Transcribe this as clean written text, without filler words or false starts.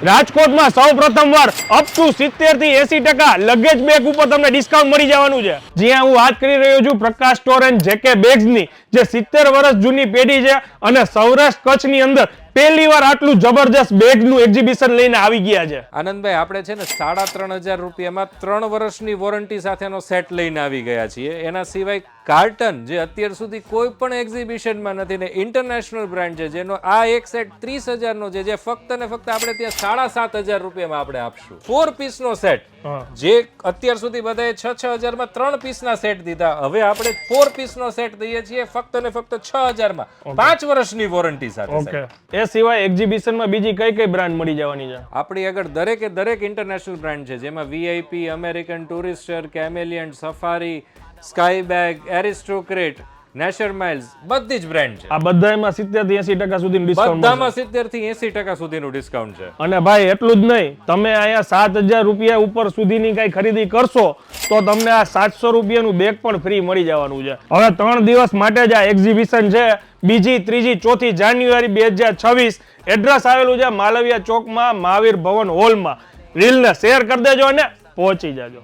રાજકોટમાં સૌ પ્રથમવાર અપ ટુ 70 થી 80% લગેજ બેગ ઉપર તમને ડિસ્કાઉન્ટ મળી જવાનું છે. જ્યાં હું વાત કરી રહ્યો છું પ્રકાશ સ્ટોર એન્ડ જેકે બેગ્સની, જે 70 વર્ષ જૂની પેઢી છે અને સૌરાષ્ટ્ર કચ્છની અંદર પહેલી વાર આટલું જબરજસ્ત બેગનું એક્ઝિબિશન લઈને આવી ગયા છે. આનંદભાઈ, આપણે છે ને 3500 રૂપિયામાં 3 વર્ષની વોરંટી સાથેનો સેટ લઈને આવી ગયા છીએ. એના સિવાય કાર્ટન, જે અત્યાર સુધી કોઈ પણ એક્ઝિબિશનમાં નથી ને ઇન્ટરનેશનલ બ્રાન્ડ છે, જેનો આ એક સેટ 30,000 નો છે, જે ફક્ત ને ફક્ત આપણે ત્યાં 7,500 રૂપિયામાં આપણે આપશું. 4 પીસનો સેટ, જે અત્યાર સુધી બધાએ 6,000 માં 3 પીસના સેટ દીધા, હવે આપણે 4 પીસનો સેટ દઈએ છીએ ફક્ત ને ફક્ત 6,000 માં 5 વર્ષની વોરંટી સાથે. એ સિવાય એક્ઝિબિશનમાં બીજી કઈ કઈ બ્રાન્ડ મળી જવાની છે? આપણી આગળ દરેકે દરેક ઇન્ટરનેશનલ બ્રાન્ડ છે, જેમાં VIP, American Tourister, Kamiliant, Safari, sky bag, Aristocrat, Nasher Miles, બધી જ બ્રાન્ડ છે. આ બધામાં 70 થી 80% સુધીનું ડિસ્કાઉન્ટ, બધામાં 70 થી 80% સુધીનું ડિસ્કાઉન્ટ છે. અને ભાઈ એટલું જ નહીં, તમે અહીંયા 7,000 રૂપિયા ઉપર સુધીની કઈ ખરીદી કરશો તો તમને આ 700 રૂપિયાનું બેગ પણ ફ્રી મળી જવાનું છે. હવે 3 દિવસ માટે જ આ એક્ઝિબિશન છે, 2, 3, 4 જાન્યુઆરી 2026. એડ્રેસ આવેલું છે માલવિયા ચોકમાં, મહાવીર ભવન હોલમાં. રીલને શેર કરી દેજો અને પહોંચી જાજો.